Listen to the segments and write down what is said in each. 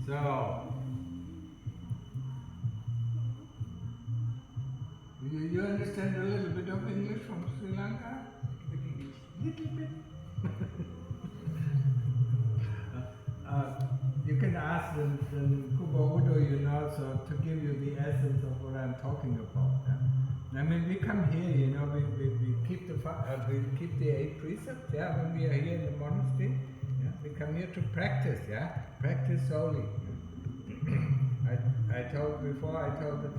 So you understand a little bit of English from Sri Lanka? Little bit. You can ask the Kuba Udo, so to give you the essence of what I'm talking about. I mean, we come here, we keep the 8 precepts, when we are here in the monastery. We come here to practice, practice solely. I told the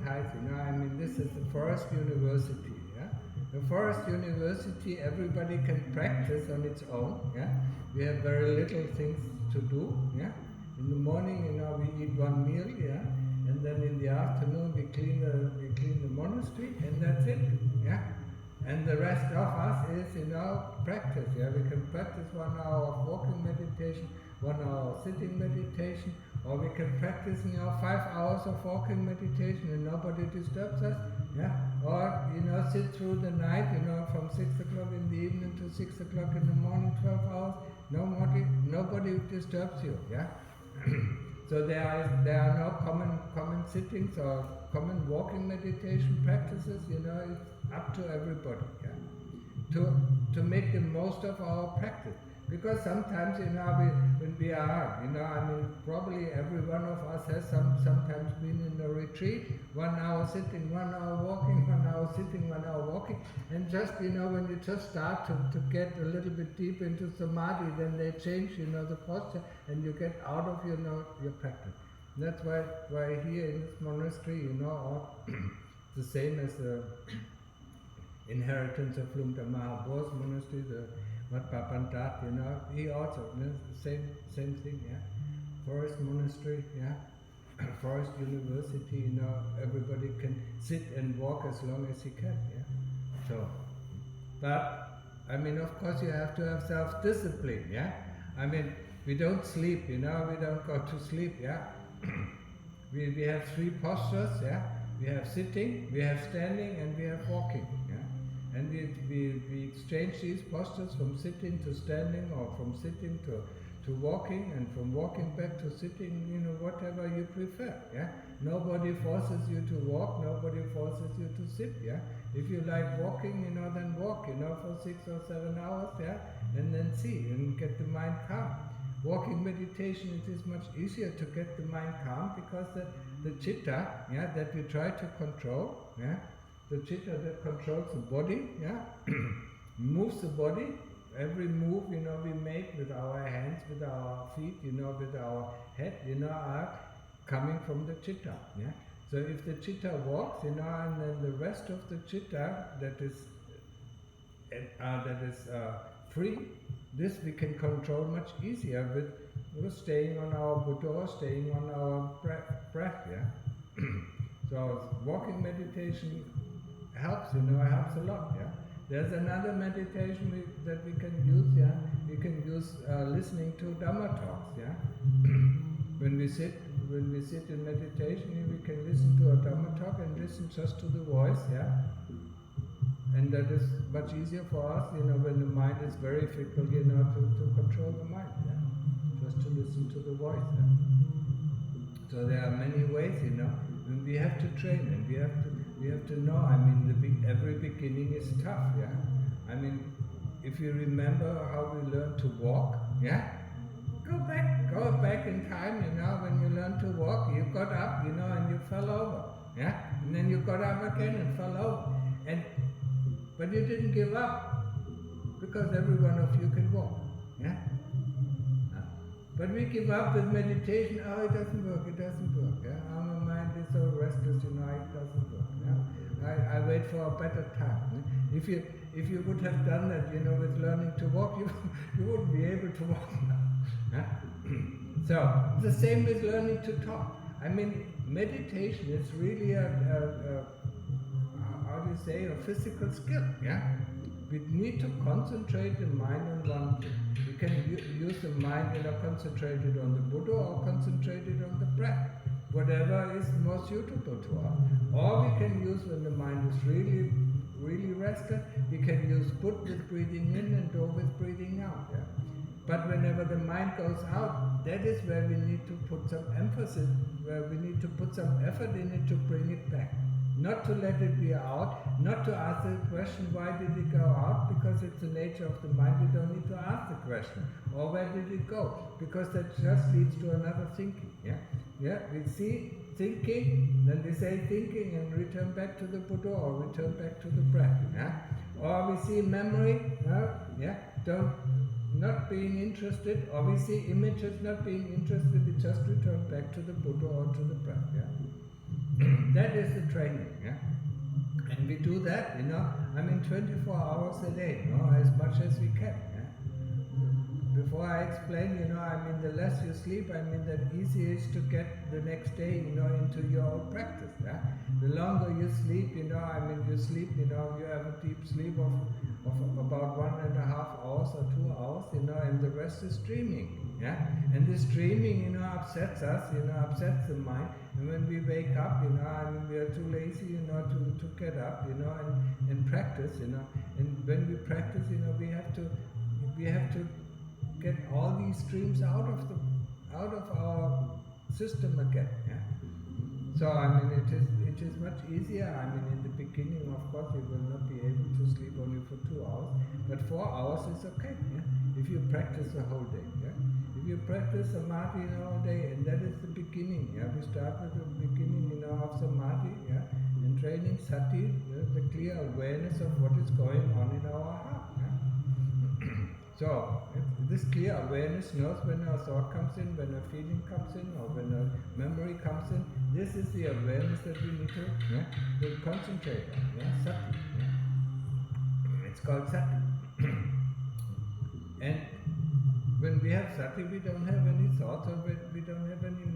Thais, I mean, this is the forest university, The forest university, everybody can practice on its own, We have very little things to do, In the morning, we eat one meal, And then in the afternoon, we clean the monastery, and that's it, And the rest of us is, practice, We can practice 1 hour of walking meditation, 1 hour of sitting meditation, or we can practice, 5 hours of walking meditation and nobody disturbs us, Or, sit through the night, from 6 o'clock in the evening to 6 o'clock in the morning, 12 hours, nobody disturbs you, So there are no common sittings or common walking meditation practices, it's up to everybody, to make the most of our practice. Because sometimes, when we are, I mean, probably every one of us has sometimes been in a retreat, 1 hour sitting, 1 hour walking, 1 hour sitting, 1 hour walking, and just, when you just start to get a little bit deep into samadhi, then they change, the posture, and you get out of, your practice. And that's why here in this monastery, the same as the inheritance of Lumta Mahabo's monastery, the Wat Papantat, he also, same thing, Forest monastery, Forest university, everybody can sit and walk as long as he can, So, but, I mean, of course you have to have self-discipline, I mean, we don't sleep, we don't go to sleep, We have 3 postures, We have sitting, we have standing, and we have walking, And we exchange these postures from sitting to standing, or from sitting to walking, and from walking back to sitting, whatever you prefer, Nobody forces you to walk, nobody forces you to sit, If you like walking, then walk, for 6 or 7 hours, And then see, and get the mind calm. Walking meditation, it is much easier to get the mind calm, because the chitta, that we try to control, The chitta that controls the body, moves the body. Every move, we make with our hands, with our feet, with our head, are coming from the chitta, So if the chitta walks, and then the rest of the chitta that is free, this we can control much easier with staying on our Buddha, staying on our breath, So walking meditation helps, helps a lot, There's another meditation that we can use, We can use listening to Dhamma talks, When we sit in meditation, we can listen to a Dhamma talk and listen just to the voice, And that is much easier for us, when the mind is very fickle, to control the mind, Just to listen to the voice, So there are many ways, and we have to train, and we have to know, I mean, every beginning is tough, I mean, if you remember how we learned to walk, go back in time, when you learned to walk, you got up, and you fell over, and then you got up again and fell over, but you didn't give up, because every one of you can walk, But we give up with meditation, it doesn't work, Our mind is so restless, it doesn't work, I wait for a better time. If you would have done that, with learning to walk, you wouldn't be able to walk now. So, the same with learning to talk. I mean, meditation is really a physical skill, We need to concentrate the mind on one thing. We can use the mind, concentrated on the Buddha or concentrated on the breath, whatever is more suitable to us. Or we can use, when the mind is really rested, we can use Put with breathing in and Do with breathing out. But whenever the mind goes out, that is where we need to put some emphasis, where we need to put some effort in it to bring it back. Not to let it be out, not to ask the question, why did it go out? Because it's the nature of the mind, we don't need to ask the question. Or where did it go? Because that just leads to another thinking. We see thinking, then we say thinking and return back to the Buddha or return back to the breath. Or we see memory, not being interested, or we see images not being interested, we just return back to the Buddha or to the breath. That is the training, and we do that, 24 hours a day, as much as we can. Before I explain, the less you sleep, the easier it is to get the next day, into your own practice. The longer you sleep, you sleep, you have a deep sleep of about 1.5 hours or 2 hours, and the rest is dreaming. And this dreaming, upsets us, upsets the mind. And when we wake up, we are too lazy, to get up, and practice, And when we practice, we have to get all these dreams out of our system again. So it is much easier. In the beginning, of course, you will not be able to sleep only for 2 hours, but 4 hours is okay. If you practice the whole day. If you practice samadhi all day, and that is the beginning. We start with the beginning, of samadhi, and training sati, the clear awareness of what is going on in our heart. So this clear awareness knows when a thought comes in, when a feeling comes in, or when a memory comes in. This is the awareness that we need to concentrate on. Sati. It's called sati. And when we have sati, we don't have any thoughts, or we don't have any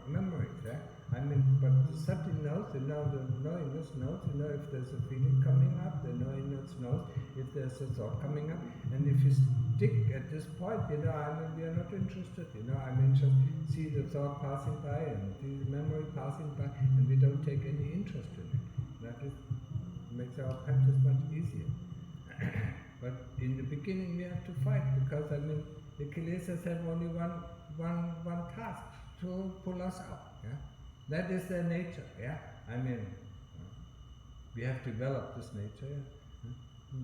memories. But the sati knows, the knowingness knows, if there's a feeling coming up, the knowingness knows if there's a thought coming up. And if you stick at this point, we are not interested, just see the thought passing by and the memory passing by, and we don't take any interest in it. That makes our practice much easier. But in the beginning, we have to fight, because the kilesas have only one task, to pull us out. That is their nature. We have developed this nature,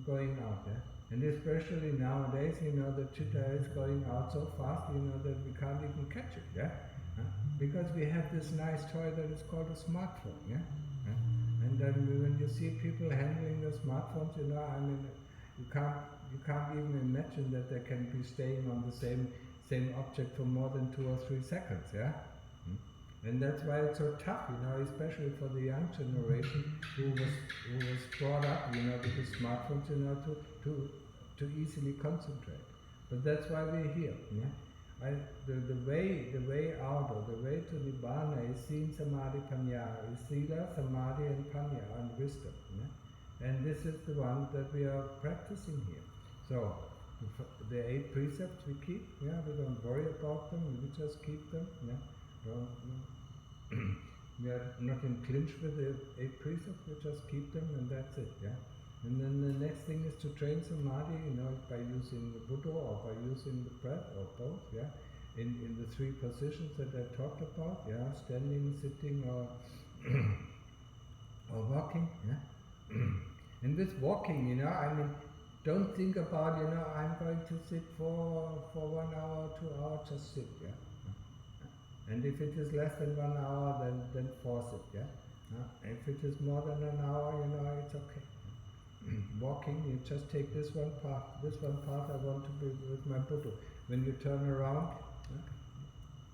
going out. And especially nowadays, the chitta is going out so fast, that we can't even catch it. Because we have this nice toy that is called a smartphone. And then when you see people handling the smartphones, you can't even imagine that they can be staying on the same object for more than 2 or 3 seconds. And that's why it's so tough, especially for the young generation who was brought up, with the smartphones, to easily concentrate. But that's why we're here. The way out, or the way to Nibbana, is seen, samadhi, panya, is sila, samadhi, and panya, and wisdom. And this is the one that we are practicing here. So the 8 precepts we keep. We don't worry about them. We just keep them. We are not in clinch with the 8 precepts. We just keep them, and that's it. And then the next thing is to train samadhi, by using the Buddha or by using the breath or both. In the 3 positions that I talked about. Standing, sitting, or walking. And with walking, don't think about, I'm going to sit for 1 hour, 2 hours, just sit, And if it is less than 1 hour, then force it, If it is more than an hour, it's okay. Walking, you just take this one path. This one path I want to be with my Buddha. When you turn around,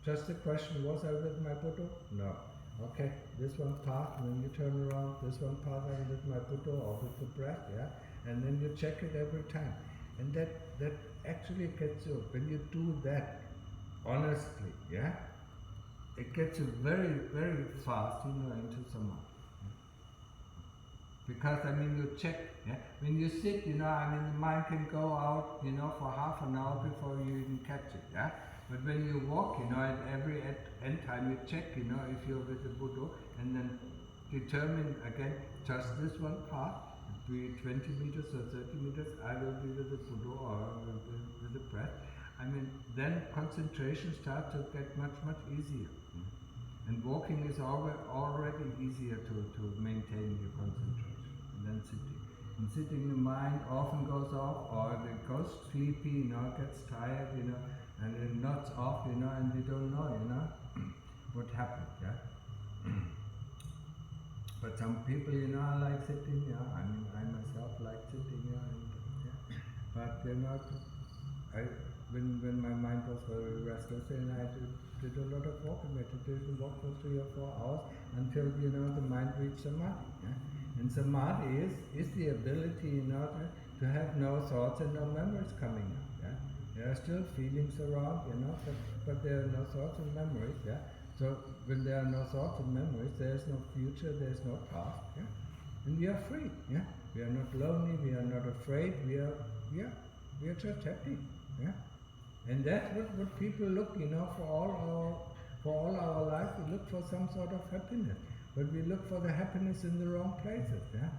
just the question, was I with my Buddha? No. Okay, this one path, and then you turn around, this one path I'm with my Buddha or with the breath, and then you check it every time. And that actually gets you, when you do that honestly, it gets you very, very fast, into samadhi. Because, you check, when you sit, the mind can go out, for half an hour before you even catch it, But when you walk, at every end time you check, if you're with the Buddha, and then determine again, just this one path, be it 20 meters or 30 meters, I will be with the Buddha or with the breath. mean, then concentration starts to get much easier. And walking is already easier to maintain your concentration than sitting. And sitting, the mind often goes off, or it goes sleepy, gets tired, and it nods off, and we don't know, what happened, yeah. But some people, like sitting, I mean, I myself like sitting, But when my mind was very restless, and I did a lot of walking meditation, walk for 3 or 4 hours until the mind reached samadhi. Yeah? And samadhi is the ability to have no thoughts and no memories coming up. Yeah? There are still feelings around, but there are no thoughts and memories. Yeah? So when there are no thoughts and memories, there is no future, there is no past. Yeah? And we are free. Yeah? We are not lonely, we are not afraid, we are just happy. Yeah? And that's what people look, for all our life. We look for some sort of happiness, but we look for the happiness in the wrong places. Yeah,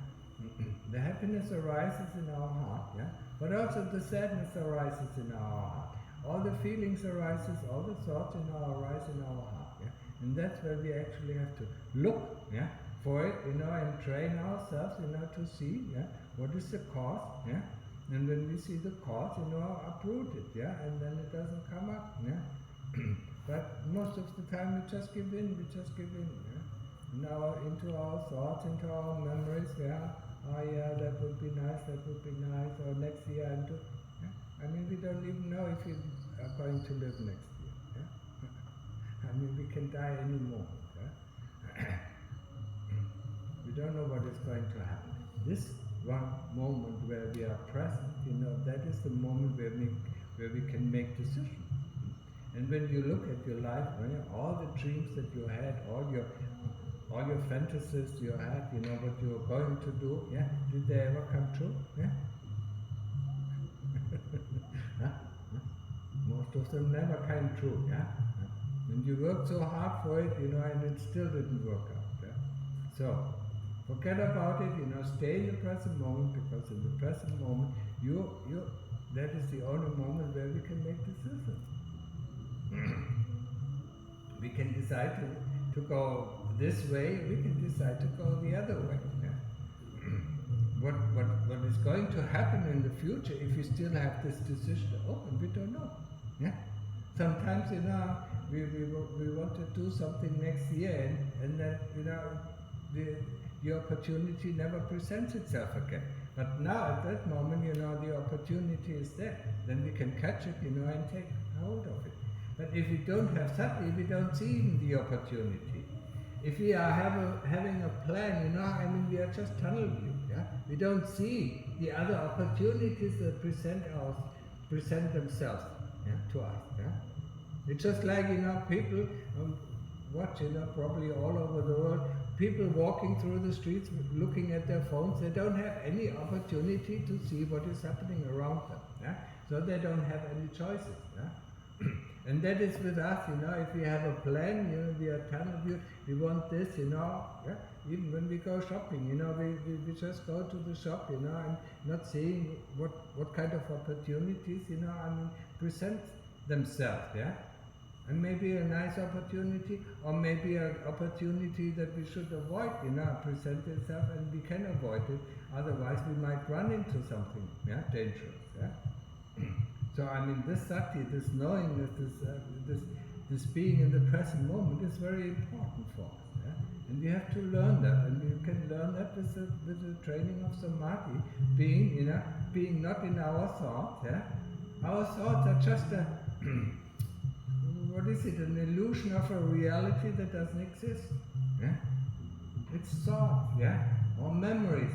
the happiness arises in our heart. Yeah, but also the sadness arises in our heart. All the feelings arises, all the thoughts arise in our heart. Yeah, and that's where we actually have to look. Yeah, for it. And train ourselves. To see. Yeah, what is the cause. Yeah. And when we see the cause, uproot it, yeah, and then it doesn't come up, yeah. But most of the time we just give in, yeah. Into our thoughts, into our memories, yeah. Oh yeah, that would be nice, or next year yeah. I mean, we don't even know if we are going to live next year, yeah. I mean, we can die any moment, yeah. We don't know what is going to happen. This one moment where we are present, that is the moment where we can make decisions. And when you look at your life, all the dreams that you had, all your fantasies you had, what you were going to do, yeah, did they ever come true? Yeah. Huh? Most of them never came true. Yeah. And you worked so hard for it, and it still didn't work out. Yeah. So. Forget about it, stay in the present moment, because in the present moment, that is the only moment where we can make decisions. We can decide to go this way, we can decide to go the other way. Yeah? What is going to happen in the future if we still have this decision open, we don't know. Yeah? Sometimes, we want to do something next year, and then, the opportunity never presents itself again. But now, at that moment, the opportunity is there. Then we can catch it, and take hold of it. But if we don't have sati, we don't see even the opportunity. If we are having a plan, we are just tunnel view. Yeah? We don't see the other opportunities that present themselves, yeah, to us. Yeah? It's just like, people watch, probably all over the world, people walking through the streets looking at their phones, they don't have any opportunity to see what is happening around them. Yeah? So they don't have any choices. Yeah? And that is with us, if we have a plan, we are tunnel view, we want this, yeah? Even when we go shopping, we just go to the shop, and not seeing what kind of opportunities, present themselves. Yeah? And maybe a nice opportunity, or maybe an opportunity that we should avoid, present itself, and we can avoid it. Otherwise, we might run into something, yeah, dangerous. Yeah. So this sati, this knowing, this being in the present moment is very important for us. Yeah? And we have to learn that, and we can learn that with the training of samadhi, being not in our thoughts. Yeah? Our thoughts are just a what is it? An illusion of a reality that doesn't exist. Yeah? It's thoughts, yeah? Or memories,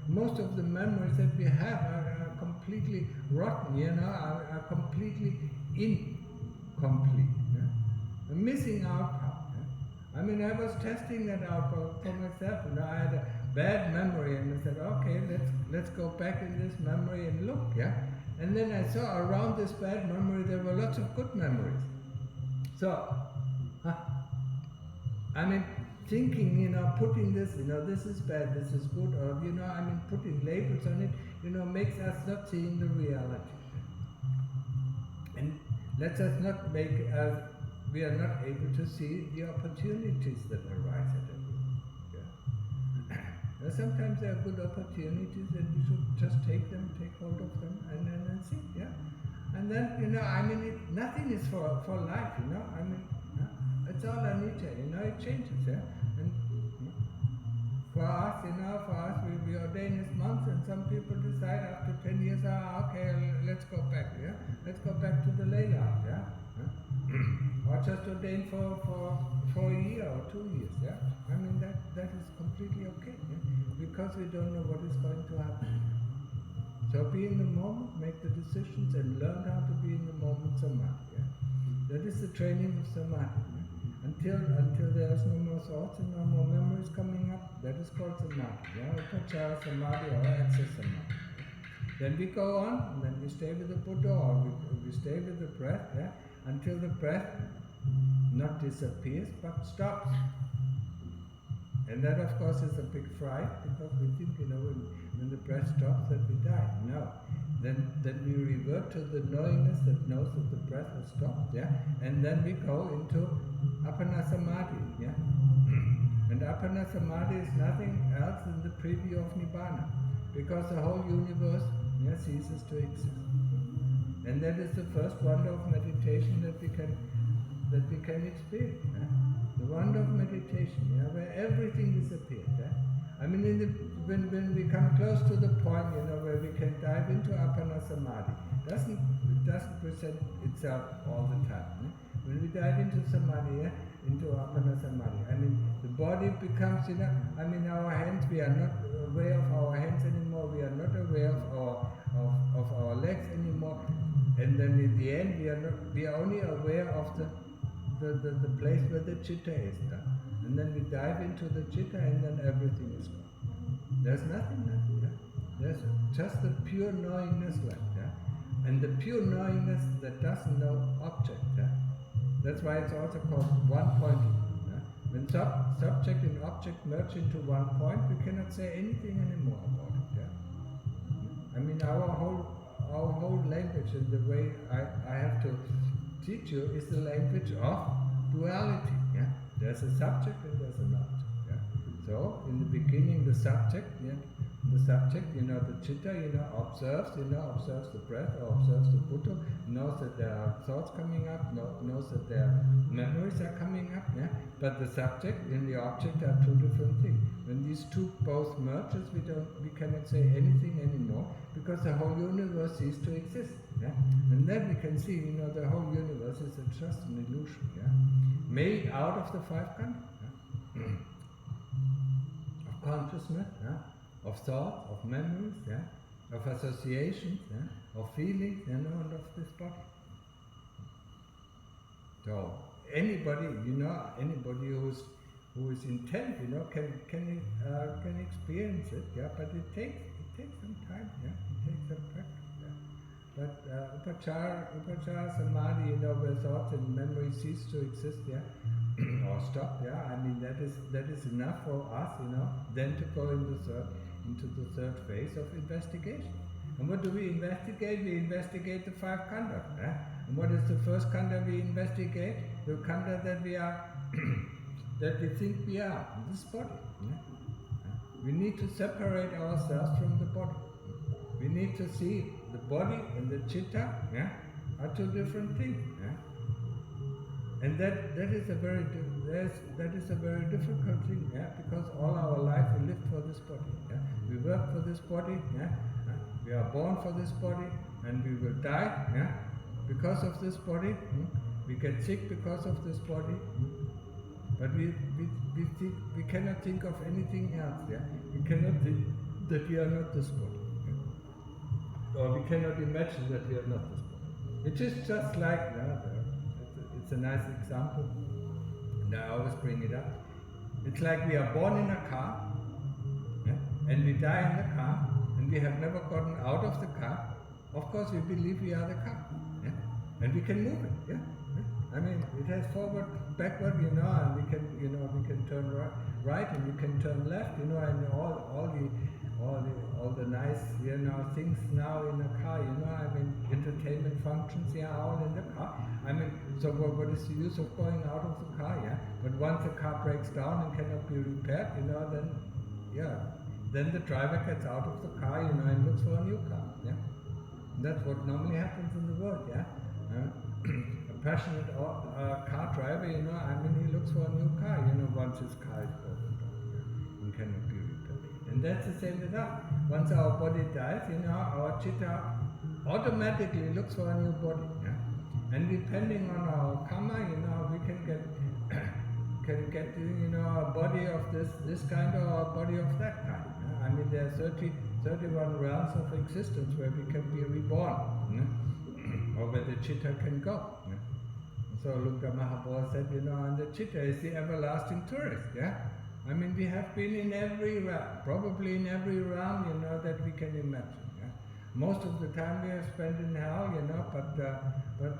most of the memories that we have are completely rotten, are completely incomplete. Yeah? A missing outcome. Yeah? I was testing that out for myself, I had a bad memory, and I said, okay, let's go back in this memory and look, yeah? And then I saw around this bad memory there were lots of good memories. So, thinking, putting this, this is bad, this is good, or, putting labels on it, makes us not seeing the reality. And let us not make as we are not able to see the opportunities that arise at every moment. Yeah? Sometimes there are good opportunities and we should just take them, take hold of them and see. Yeah? And then, nothing is for life, it's all anicca, it changes. Yeah? And for us, we ordain as monks, and some people decide after 10 years, okay, let's go back, yeah? Let's go back to the lay life, yeah? Or just ordain for a year or 2 years, yeah? That is completely okay, yeah? Because we don't know what is going to happen. So be in the moment, make the decisions, and learn how to be in the moment samadhi, yeah? That is the training of samadhi, yeah? Until there is no more thoughts and no more memories coming up, that is called samadhi, yeah? Upachara samadhi or access samadhi. Then we go on, and then we stay with the Buddha, or we stay with the breath, yeah? Until the breath not disappears but stops. And that of course is a big fright, because we think, when the breath stops that we die. No. Then we revert to the knowingness that knows that the breath has stopped, yeah? And then we go into Appana Samadhi, yeah? And Appana Samadhi is nothing else than the preview of Nibbana, because the whole universe, yeah, ceases to exist. And that is the first wonder of meditation that we can experience. Yeah? The wonder of meditation, yeah, where everything disappears. Yeah? When we come close to the point, where we can dive into Appana Samadhi, it doesn't present itself all the time. Yeah? When we dive into Samadhi, yeah, into Appana Samadhi, the body becomes, our hands, we are not aware of our hands anymore, we are not aware of our legs anymore, and then in the end, we are only aware of the place where the chitta is. Yeah? And then we dive into the chitta, and then everything is gone. There's nothing left. Yeah? There's just the pure knowingness left. Yeah? And the pure knowingness that doesn't know object. Yeah? That's why it's also called one-pointed. Yeah? When subject and object merge into one point, we cannot say anything anymore about it. Yeah? Our whole language, and the way I have to teach you, is the language of duality. Yeah? There's a subject and there's an object. Yeah? So in the beginning, the subject, yeah, the chitta, observes the breath, or observes the Buddha, knows that there are thoughts coming up, knows that there are memories are coming up. Yeah? But the subject and the object are two different things. When these two both merges, we cannot say anything anymore, because the whole universe ceases to exist. Yeah? And then we can see, the whole universe is just an illusion, yeah? Made out of the five khandhas, yeah? Of consciousness, yeah? Of thought, of memories, yeah? Of associations, yeah? Of feelings, and of this body. So anybody, anybody who is intent, can experience it, yeah? But it takes some time, yeah? It takes some practice. But upachara samadhi, where thoughts and memories cease to exist, yeah, or stop, yeah. That is enough for us, then to go into the third phase of investigation. And what do we investigate? We investigate the five khandhas. Yeah? And what is the first khandha we investigate? The khandha that we are, that we think we are, this body. Yeah? We need to separate ourselves from the body. We need to see the body and the chitta, yeah, are two different things. Yeah? And that is a very difficult thing, yeah, because all our life we live for this body. Yeah? We work for this body. Yeah? We are born for this body, and we will die, yeah, because of this body. We get sick because of this body. But we cannot think of anything else. Yeah? We cannot think that we are not this body. Or we cannot imagine that we are not this body. It is just like, it's a nice example, and I always bring it up. It's like we are born in a car, yeah, and we die in the car, and we have never gotten out of the car. Of course, we believe we are the car, yeah, and we can move it. Yeah, it has forward, backward, and we can turn right, and we can turn left, and all the nice, things now in the car, entertainment functions, all in the car. So what is the use of going out of the car, But once the car breaks down and cannot be repaired, then the driver gets out of the car, and looks for a new car, That's what normally happens in the world, A passionate car driver, he looks for a new car, once his car is broken down, and cannot be repaired. And that's the same with us. Once our body dies, our chitta automatically looks for a new body, And depending on our karma, we can get a body of this kind or a body of that kind. There are 31 realms of existence where we can be reborn, or where the chitta can go. So Luka Mahaprabhu said, and the chitta is the everlasting tourist, we have been in every realm, probably in every realm, that we can imagine. Most of the time we have spent in hell, but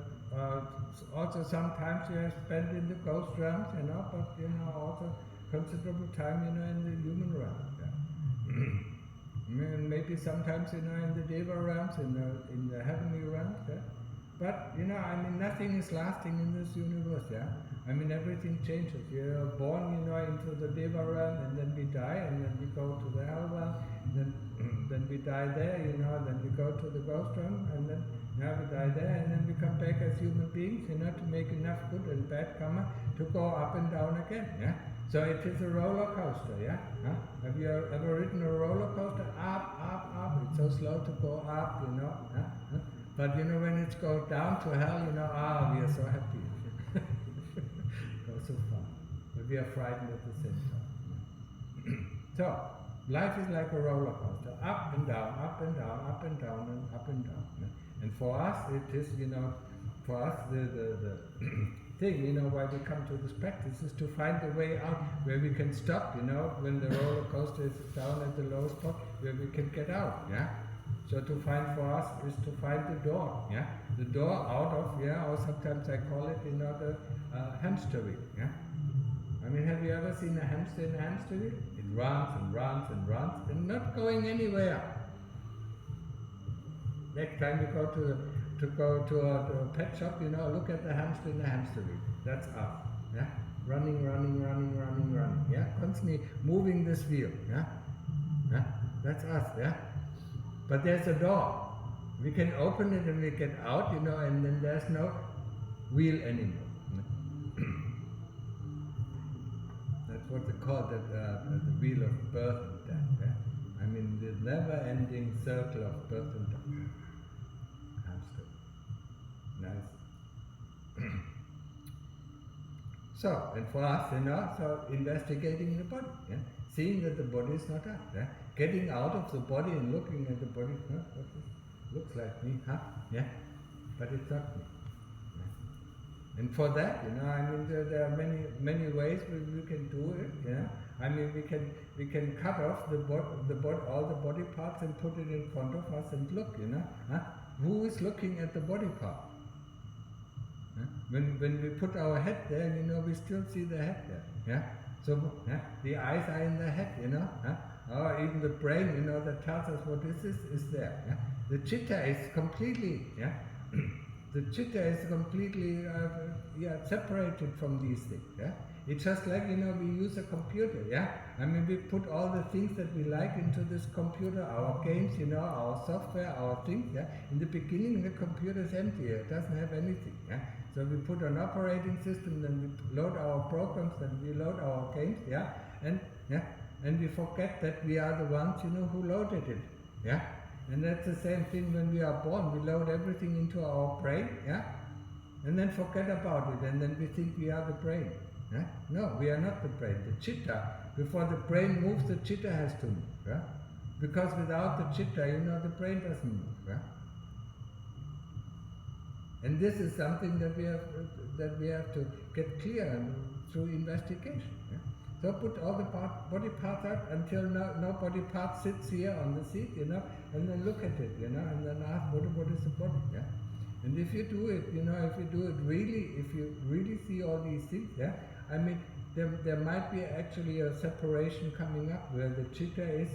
also sometimes we have spent in the ghost realms, but also considerable time, in the human realm. Maybe sometimes, in the Deva realms, in the heavenly realms, But, nothing is lasting in this universe, everything changes. You're born, into the Deva realm, and then we die, and then we go to the hell realm, then we die there, then we go to the ghost realm, and then now we die there, and then we come back as human beings, to make enough good and bad karma to go up and down again, So it is a roller coaster, Have you ever ridden a roller coaster? Up, up, up. It's so slow to go up, But when it goes down to hell, we are so happy. Go so far. But we are frightened at the same time. So, life is like a roller coaster, up and down, up and down, up and down, and up and down. And for us, it is, for us, the thing, why we come to this practice is to find the way out where we can stop, when the roller coaster is down at the lowest spot, where we can get out, So to find for us is to find the door, The door out of, or sometimes I call it, the hamster wheel, have you ever seen a hamster in a hamster wheel? It runs and runs and runs and not going anywhere. Next time you go to a pet shop, look at the hamster in the hamster wheel. That's us, Running, running, running, running, running, Constantly moving this wheel, That's us, But there's a door. We can open it and we get out, and then there's no wheel anymore. That's what they call the wheel of birth and death. The never-ending circle of birth and death. Hamster. Nice. So, and for us, so investigating the body, seeing that the body is not us, getting out of the body and looking at the body, looks like me, but it's not me. And for that, there are many ways we can do it. We can cut off all the body parts and put it in front of us and look, Who is looking at the body part? When we put our head there, we still see the head there, So the eyes are in the head, or even the brain, that tells us what is there. The chitta is completely, the chitta is completely separated from these things. It's just like, we use a computer, we put all the things that we like into this computer, our games, our software, our things, In the beginning, the computer is empty, it doesn't have anything, So we put an operating system, then we load our programs, then we load our games, and we forget that we are the ones, who loaded it, And that's the same thing when we are born, we load everything into our brain, And then forget about it, and then we think we are the brain. No, we are not the brain. The chitta, before the brain moves, the chitta has to move. Because without the chitta, the brain doesn't move. And this is something that we have to get clear through investigation. So put all the body parts out until no body part sits here on the seat, and then look at it, and then ask what is the body. And if you do it, if you really see all these things, there might be actually a separation coming up where the chitta is,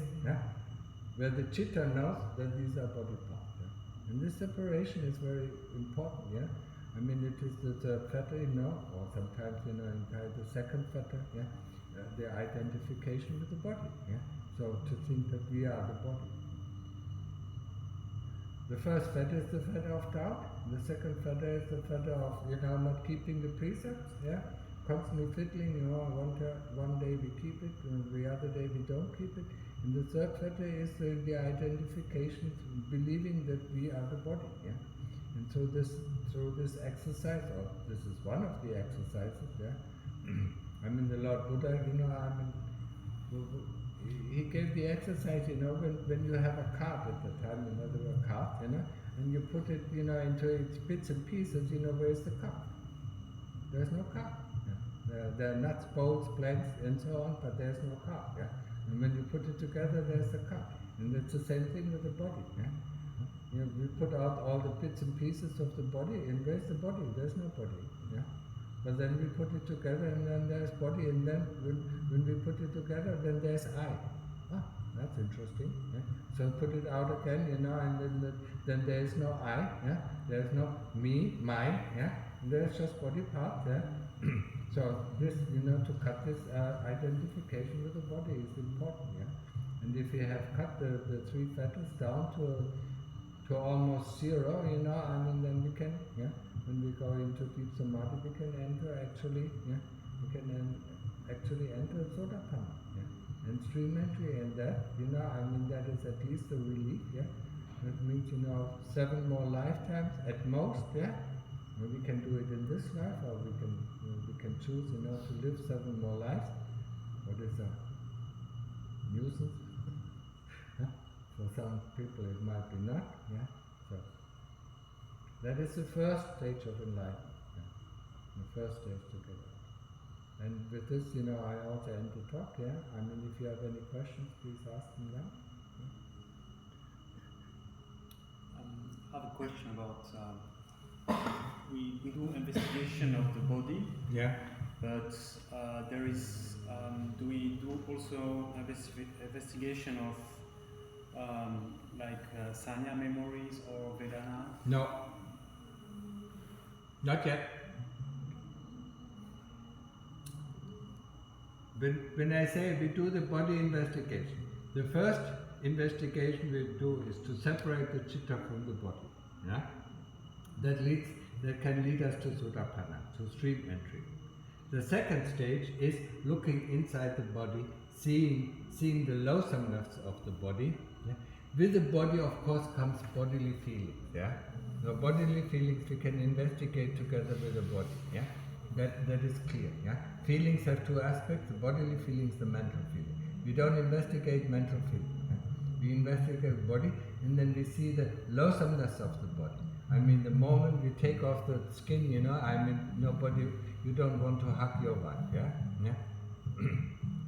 where the chitta knows that these are body parts. Yeah? And this separation is very important. Yeah, I mean it is the third fetter, or sometimes inside the second fetter. Yeah, the identification with the body. Yeah, so to think that we are the body. The first fetter is the fetter of doubt. The second fetter is the fetter of not keeping the precepts. Yeah, constantly fiddling. One day we keep it, and the other day we don't keep it. And the third fetter is the identification, believing that we are the body. Yeah, and so through this exercise, or this is one of the exercises. Yeah, I mean the Lord Buddha. He gave the exercise, when you have a card at the time, there were cards, and you put it, into its bits and pieces, where's the card? There's no card. Yeah. There are nuts, bolts, planks, and so on, but there's no card. Yeah. And when you put it together, there's the card. And it's the same thing with the body. Yeah. We put out all the bits and pieces of the body, and where's the body? There's no body. Yeah. But then we put it together, and then there's body, and then when we put it together, then there's I. That's interesting. Yeah? So put it out again, and then there's no I. Yeah? There's no me, mine. Yeah? There's just body parts. Yeah? So this, to cut this identification with the body is important. Yeah? And if we have cut the three fetters down to almost zero, then we can, when we go into deep samadhi, we can enter actually, enter Sotapanna. And stream entry, and that, that is at least a relief. Yeah, that means 7 more lifetimes at most. Yeah, we can do it in this life, or we can choose to live 7 more lives. What is a nuisance? For some people it might be not. Yeah, so that is the first stage of enlightenment. Yeah? The first stage to get out. And with this, I also end the talk. Yeah, I mean, if you have any questions, please ask me now. I have a question about we do investigation of the body. Yeah. But there is do we do also investigation of Sanya memories or Vedana? No. Not yet. When I say we do the body investigation, the first investigation we do is to separate the chitta from the body. Yeah? That can lead us to Sotapanna, to stream entry. The second stage is looking inside the body, seeing the loathsomeness of the body. Yeah? With the body, of course, comes bodily feelings. Yeah? Now, bodily feelings we can investigate together with the body. Yeah? That is clear. Yeah? Feelings have two aspects: the bodily feelings, the mental feeling. We don't investigate mental feeling. Yeah? We investigate the body, and then we see the loathsomeness of the body. I mean, the moment we take off the skin, nobody, you don't want to hug your wife. Yeah, yeah.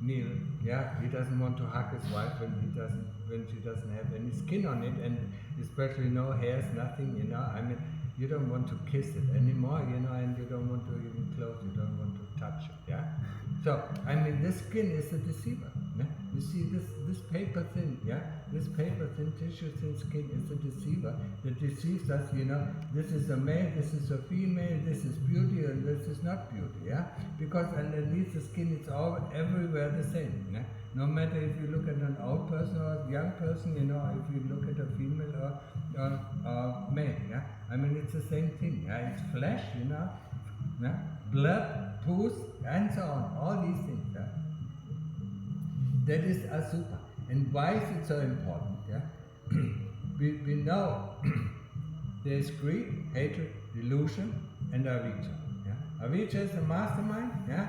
Neil, yeah, he doesn't want to hug his wife when she doesn't have any skin on it, and especially no hairs, nothing. You don't want to kiss it anymore, and you don't want to even close, you don't want to touch it, yeah? So, this skin is a deceiver, yeah? You see this paper thin, yeah? This paper thin, tissue thin skin is a deceiver that deceives us, this is a male, this is a female, this is beauty, and this is not beauty, yeah? Because underneath the skin, it's all everywhere the same, yeah? No matter if you look at an old person or a young person, if you look at a female or male, yeah? It's the same thing, yeah? It's flesh, yeah? Blood, pus, and so on, all these things, yeah? That is asupa. And why is it so important, yeah? we know there is greed, hatred, delusion, and avijja, yeah? Avijja is the mastermind, yeah?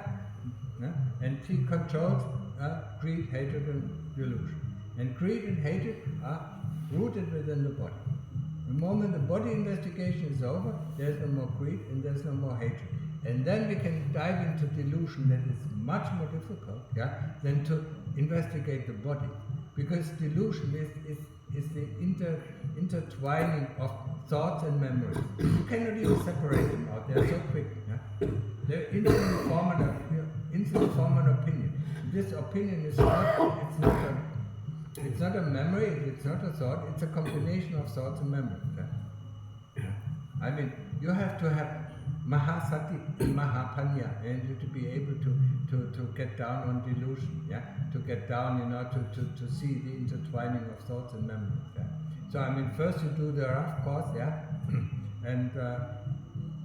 And he controls greed, hatred, and delusion. And greed and hatred are rooted within the body. The moment the body investigation is over, there's no more greed and there's no more hatred. And then we can dive into delusion that is much more difficult, yeah, than to investigate the body. Because delusion is the intertwining of thoughts and memories. You cannot even separate them out, they're so quick. Yeah? They instantly form an opinion. This opinion is not It's not a memory, it's not a thought, it's a combination of thoughts and memories. I mean, you have to have Mahasati and Mahapanya, and you to be able to get down on delusion, to get down, to see the intertwining of thoughts and memories. So I mean, first you do the rough course, and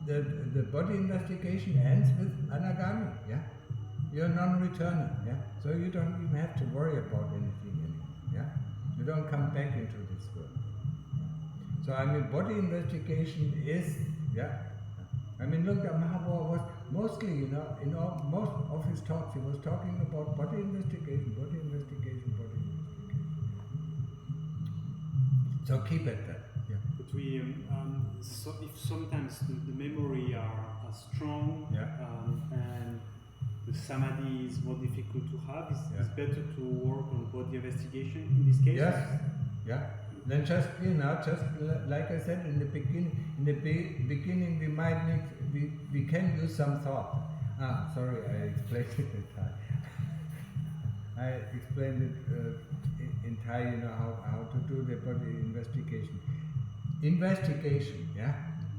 the body investigation ends with anagami, You're non-returning, So you don't even have to worry about anything anymore, You don't come back into this world. So I mean, body investigation is, I mean, look, Mahabharata was mostly, in most of his talks, he was talking about body investigation. So keep at that. But we, so if sometimes the memory are strong, and the samadhi is more difficult to have, it's better to work on body investigation in this case. Yes. Then just like I said in the beginning, we might need, we can use some thought. Sorry, I explained it in Thai. I explained it in Thai, how to do the body investigation. Investigation,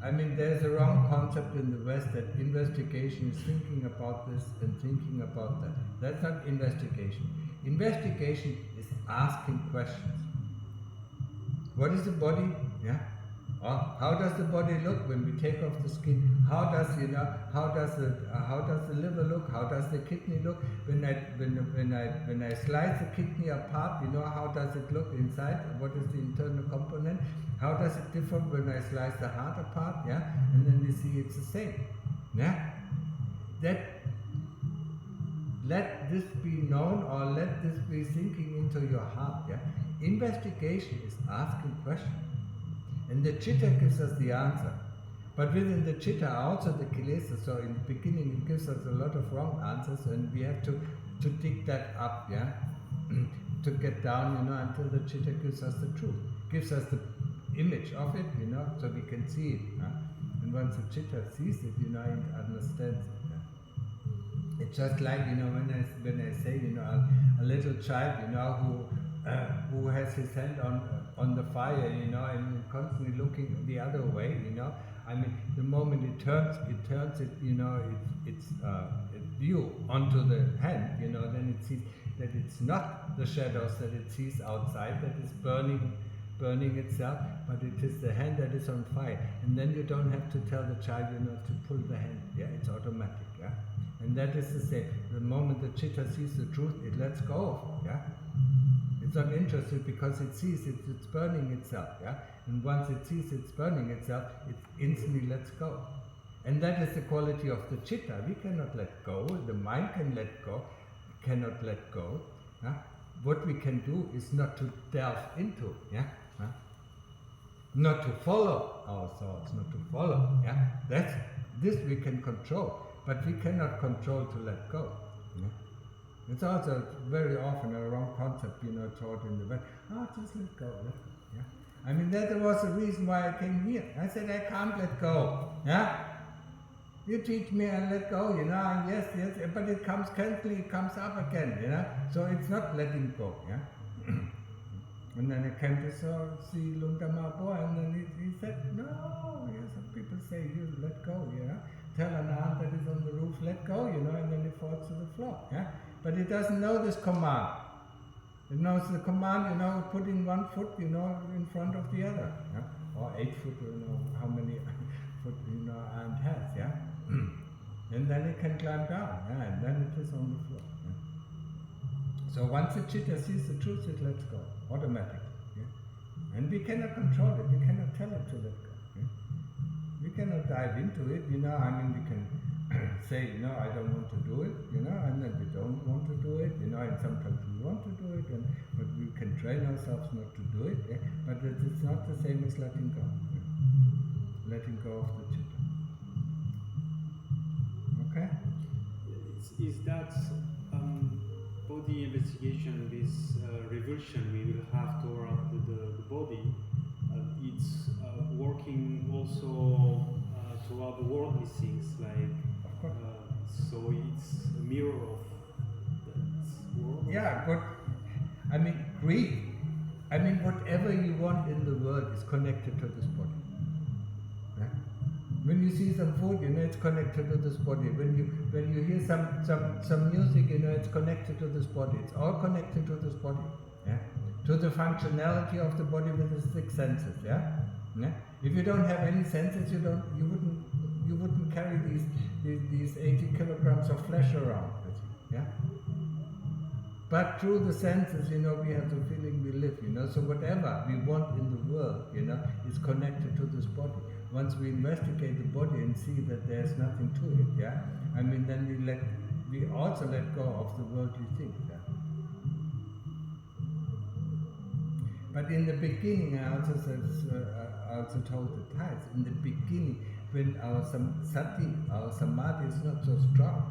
I mean, there's a wrong concept in the West that investigation is thinking about this and thinking about that. That's not investigation. Investigation is asking questions. What is the body? Or how does the body look when we take off the skin? How does the liver look? How does the kidney look? When I slice the kidney apart, how does it look inside? What is the internal component? How does it differ when I slice the heart apart? And then we see it's the same. That let this be known, or let this be sinking into your heart. Investigation is asking questions. And the chitta gives us the answer. But within the chitta are also the kilesa. So in the beginning it gives us a lot of wrong answers, and we have to dig that up, to get down, until the chitta gives us the truth. Gives us the image of it, so we can see it. And once the chitta sees it, it understands it. It's just like, when I say, a little child, who has his hand on the fire, and constantly looking the other way, I mean, the moment it turns it, its view onto the hand, then it sees that it's not the shadows that it sees outside that is burning itself, but it is the hand that is on fire. And then you don't have to tell the child, to pull the hand. It's automatic. And that is the same. The moment the chitta sees the truth, it lets go. It's not interested because it sees it's burning itself. And once it sees it's burning itself, it instantly lets go. And that is the quality of the chitta. We cannot let go. The mind can let go, cannot let go. What we can do is not to delve into, not to follow our thoughts, not to follow. This we can control, but we cannot control to let go. It's also very often a wrong concept, taught in the West. Just let go, I mean, that was the reason why I came here. I said I can't let go. You teach me and let go, and yes, but it comes constantly, it comes up again, So it's not letting go, And then I came to see Lundama Boy, and then he said, no, some people say you let go, Tell an ant that is on the roof, let go, and then it falls to the floor, But it doesn't know this command. It knows the command, putting one foot, in front of the other, or 8 foot, how many foot, ant has, And then it can climb down, and then it is on the floor. So once the chitta sees the truth, it lets go, automatically. And we cannot control it, we cannot tell it to let go. We cannot dive into it, we can say, I don't want to do it, and then we don't want to do it, and sometimes we want to do it, but we can train ourselves not to do it, but it's not the same as letting go. Letting go of the chitta. Okay? Is that body investigation, this revulsion we will have toward the body, it's working also toward the worldly things, like, so it's a mirror of that world? Yeah, but, I mean, greed whatever you want in the world is connected to this body. Yeah? When you see some food, it's connected to this body. When you hear some music, it's connected to this body. It's all connected to this body. Yeah? To the functionality of the body with the 6 senses. Yeah? Yeah? If you don't have any senses, you wouldn't carry these 80 kilograms of flesh around with you. Yeah? But through the senses, we have the feeling we live, So whatever we want in the world, is connected to this body. Once we investigate the body and see that there's nothing to it, yeah. Then we also let go of the worldly things, yeah. But in the beginning, I also told the Thais, in the beginning, when our sati, our samadhi is not so strong,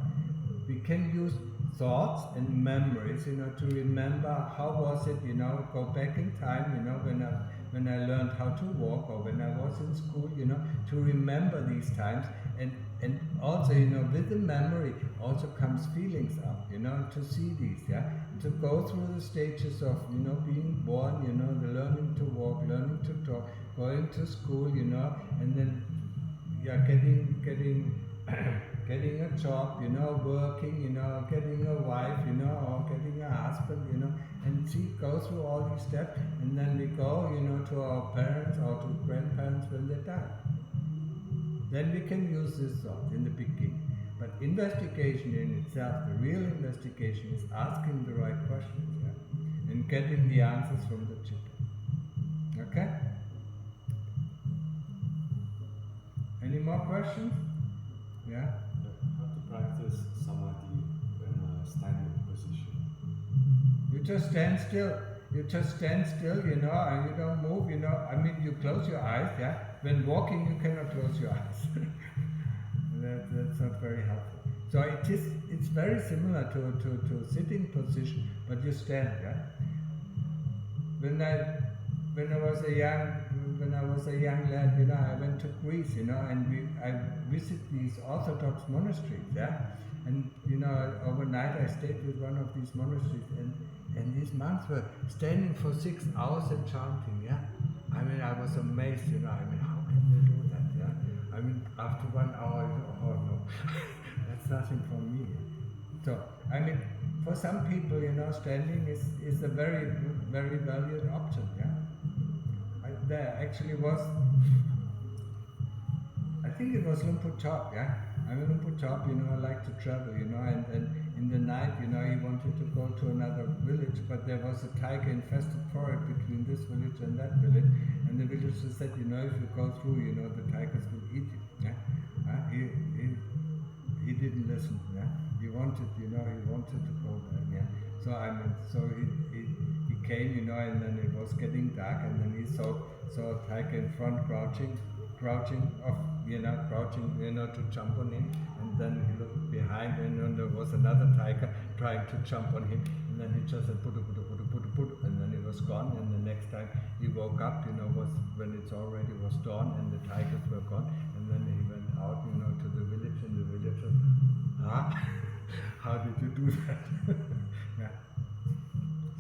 we can use thoughts and memories, to remember how was it, go back in time, when I learned how to walk, or when I was in school, to remember these times, and also, with the memory also comes feelings up, to see these, yeah, to go through the stages of, being born, the learning to walk, learning to talk, going to school, and then, yeah, getting a job, working, getting a wife, or getting a husband, and go through all these steps, and then we go, to our parents or to grandparents when they die. Then we can use this thought in the beginning. But investigation in itself, the real investigation is asking the right questions, yeah? And getting the answers from the chitta. Okay? Any more questions? Yeah? How to practice samadhi in a standing position? You just stand still. And you don't move, you close your eyes, yeah? When walking, you cannot close your eyes. That's not very helpful. So it's very similar to sitting position, but you stand, yeah? When I was a young lad, I went to Greece, and I visit these Orthodox monasteries, yeah? And, overnight I stayed with one of these monasteries, and these monks were standing for 6 hours and chanting, yeah? I was amazed, how can they do that, yeah? After 1 hour, oh no, that's nothing for me. So, for some people, standing is a very, very valued option, yeah? There actually was, I think it was Lumpur Chop, yeah? Lumpur Chop, I like to travel, and in the night, he wanted to go to another village, but there was a tiger-infested forest between this village and that village, and the villagers said, if you go through, the tigers will eat you, yeah? He didn't listen, yeah? He wanted to go there, yeah? So he came, and then it was getting dark, and then he saw a tiger in front crouching, to jump on him, and then he looked behind, and there was another tiger trying to jump on him, and then he just said, put, and then he was gone, and the next time he woke up, was when it's already was dawn, and the tigers were gone, and then he went out, to the village, and the villagers, how did you do that? Yeah.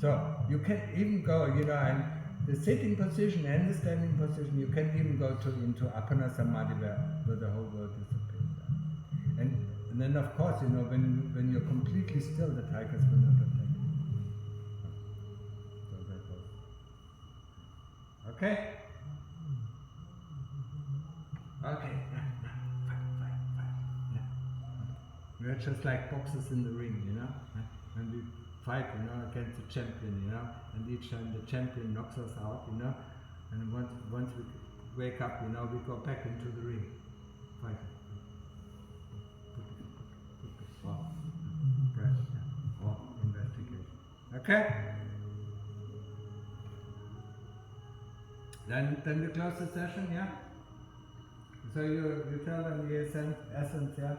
So, you can even go, and the sitting position and the standing position, you can even go into Appana Samadhi where the whole world disappears. And then of course, when you're completely still, the tigers will not attack you. So that goes. Okay? Okay. Fight. Yeah. We're just like boxers in the ring, and we fight, against the champion, and each time the champion knocks us out, and once we wake up, we go back into the ring, fight. Wow. Breath, or investigation. Okay? Then we close the session, yeah? So you tell them the essence, yeah?